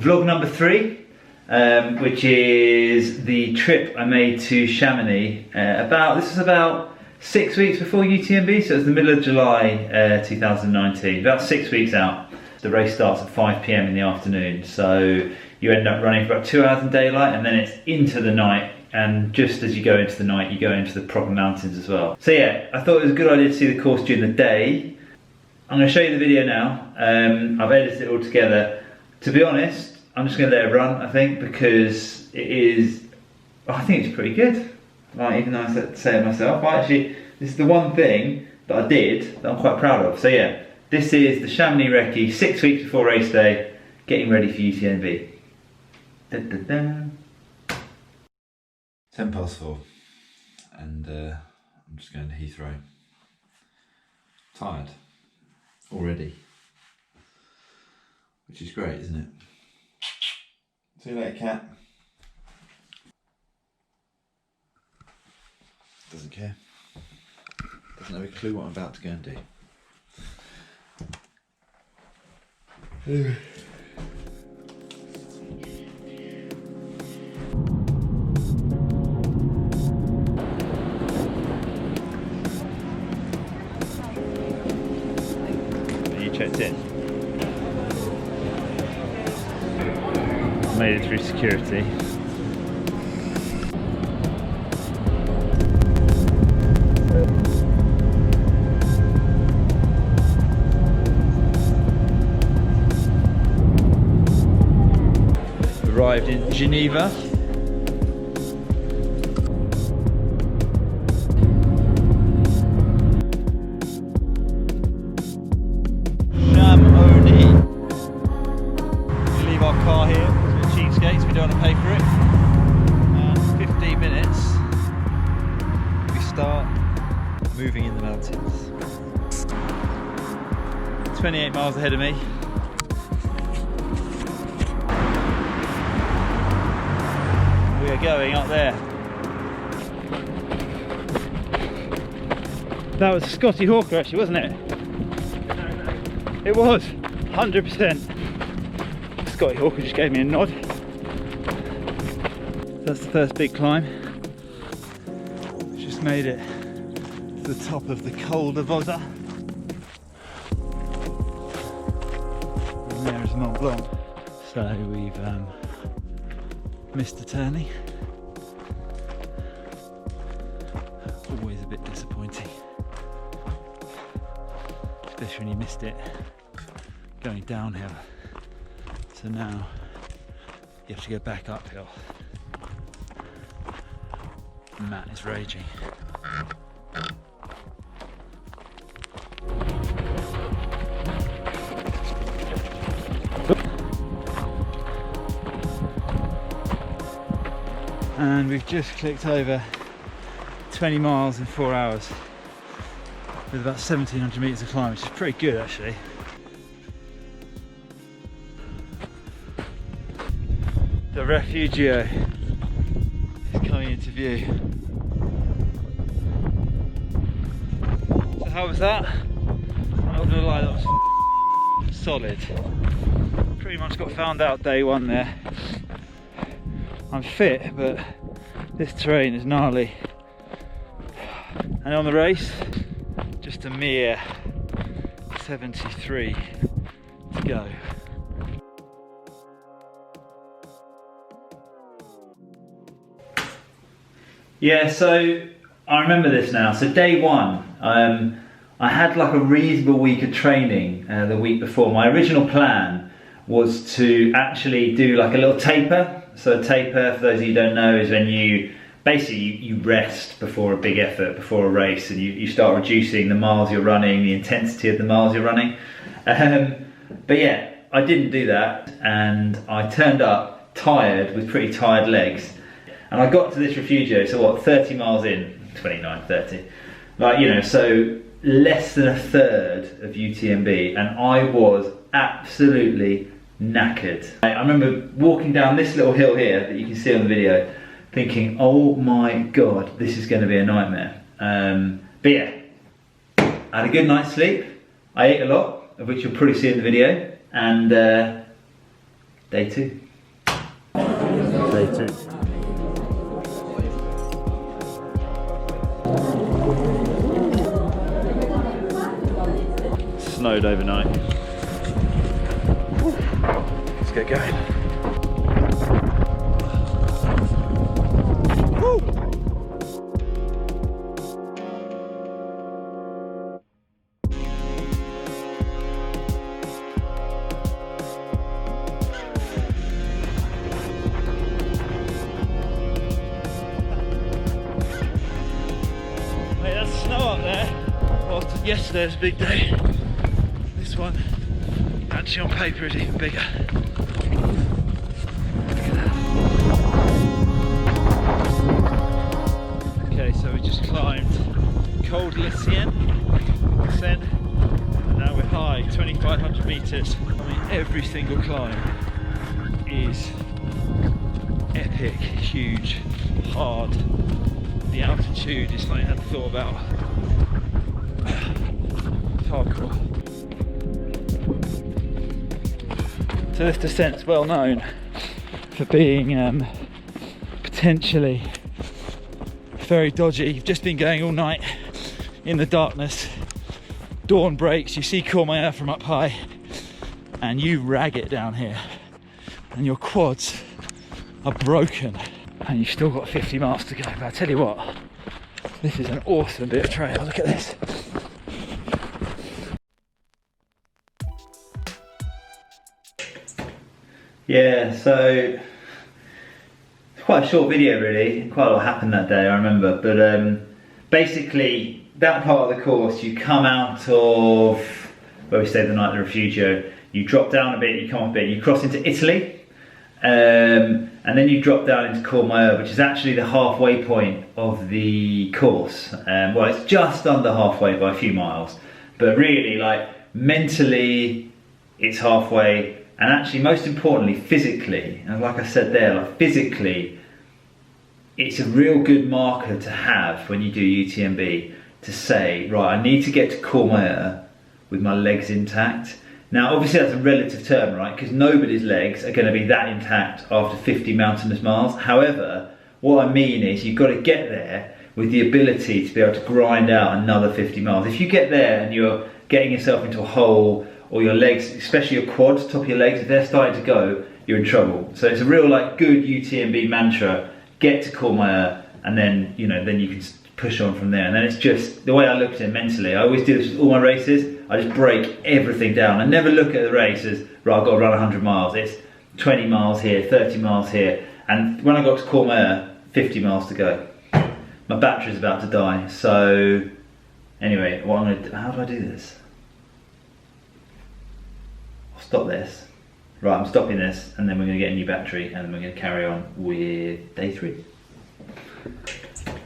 vlog number 3, which is the trip I made to Chamonix. This was about 6 weeks before UTMB, so it was the middle of July 2019, about 6 weeks out. The race starts at 5 PM in the afternoon, so you end up running for about 2 hours in daylight, and then it's into the night, and just as you go into the night, you go into the proper mountains as well. So yeah, I thought it was a good idea to see the course during the day. I'm going to show you the video now. I've edited it all together. To be honest, I'm just going to let it run, I think, because I think it's pretty good. Like, even though I say it myself, this is the one thing that I did that I'm quite proud of. So yeah, this is the Chamonix recce, 6 weeks before race day, getting ready for UTMB. Da, da, da. 4:10, and I'm just going to Heathrow. Tired already, which is great, isn't it? See you later, cat. Doesn't care. Doesn't have a clue what I'm about to go and do. Anyway. Checked in. Made it through security. Arrived in Geneva. We don't want to pay for it, and 15 minutes we start moving in the mountains. 28 miles ahead of me. We are going up there. That was a Scotty Hawker actually, wasn't it? It was, 100%. Scotty Hawker just gave me a nod. That's the first big climb. Just made it to the top of the Col de Vosa. And there's Mont Blanc. So we've missed a turning. Always a bit disappointing, especially when you missed it going downhill. So now you have to go back uphill. Matt is raging. And we've just clicked over 20 miles in 4 hours with about 1700 meters of climb, which is pretty good actually. The Refugio is coming into view. So how was that? I'm not gonna lie, that was solid. Pretty much got found out day one there. I'm fit, but this terrain is gnarly. And on the race, just a mere 73 to go. Yeah, so I remember this now. So day one, I had like a reasonable week of training the week before. My original plan was to actually do like a little taper. So a taper, for those of you who don't know, is when you basically you rest before a big effort, before a race, and you start reducing the miles you're running, the intensity of the miles you're running. But yeah, I didn't do that, and I turned up tired, with pretty tired legs. And I got to this Refugio, so what, 30 miles in, 29, 30. Like, you know, so less than a third of UTMB, and I was absolutely knackered. I remember walking down this little hill here that you can see on the video, thinking, oh my God, this is going to be a nightmare. But yeah, I had a good night's sleep. I ate a lot, of which you'll probably see in the video, and Day 2. Day 2. Snowed overnight. Let's get going. Hey, that's snow up there. Well, yesterday was a big day. This one, actually on paper, is even bigger. Okay, so we just climbed Col de Lycien, and now we're high, 2,500 meters. I mean, every single climb is epic, huge, hard. The altitude is something I hadn't thought about. It's hardcore. So this descent's well known for being potentially very dodgy. You've just been going all night in the darkness. Dawn breaks, you see Courmayeur from up high, and you rag it down here. And your quads are broken. And you've still got 50 miles to go. But I tell you what, this is an awesome bit of trail. Look at this. Yeah, so it's quite a short video really. Quite a lot happened that day, I remember. But basically, that part of the course, you come out of where we stayed the night at the Refugio. You drop down a bit, you come up a bit, you cross into Italy. And then you drop down into Courmayeur, which is actually the halfway point of the course. Well, it's just under halfway by a few miles, but really, like, mentally, it's halfway, and actually, most importantly, physically, and like I said there, like, physically, it's a real good marker to have when you do UTMB, to say, right, I need to get to Courmayeur with my legs intact. Now, obviously that's a relative term, right? Because nobody's legs are going to be that intact after 50 mountainous miles. However, what I mean is you've got to get there with the ability to be able to grind out another 50 miles. If you get there and you're getting yourself into a hole, or your legs, especially your quads, top of your legs, if they're starting to go, you're in trouble. So it's a real, like, good UTMB mantra: get to Courmayeur, and then, you know, then you can push on from there. And then it's just the way I look at it mentally. I always do this with all my races. I just break everything down. I never look at the race as, right, I've got to run 100 miles. It's 20 miles here, 30 miles here. And when I got to Courmayeur, 50 miles to go. My battery's about to die. So anyway, what I'm gonna do, how do I do this? I'll stop this. Right, I'm stopping this, and then we're gonna get a new battery, and then we're gonna carry on with day 3.